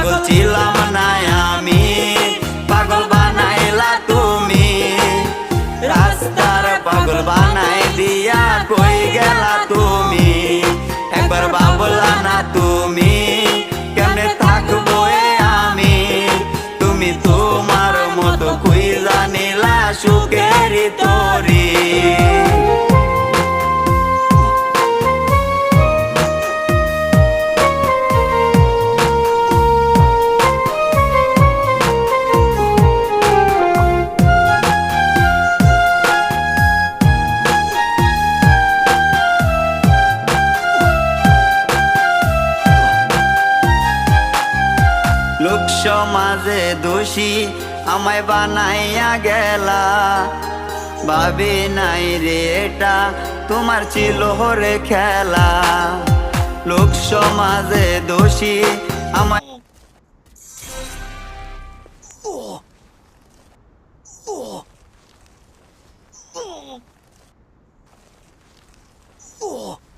পাগল ছিলাম না আমি, পাগল বানাইলা তুমি। রাস্তার পাগল বানাই দিয়া কই গেলা তুমি। একবার ভাবলা না তুমি কেমনে থাকবো আমি। তুমি তোমার মতো খুঁজা নিলা সুখের তরি। লোক সমাজে দোষী আমায় বানাইয়া গেলা। ভাবি নাই রে এটা তোমার ছিল রে খেলা। লোক সমাজে দোষী আমায় Oh!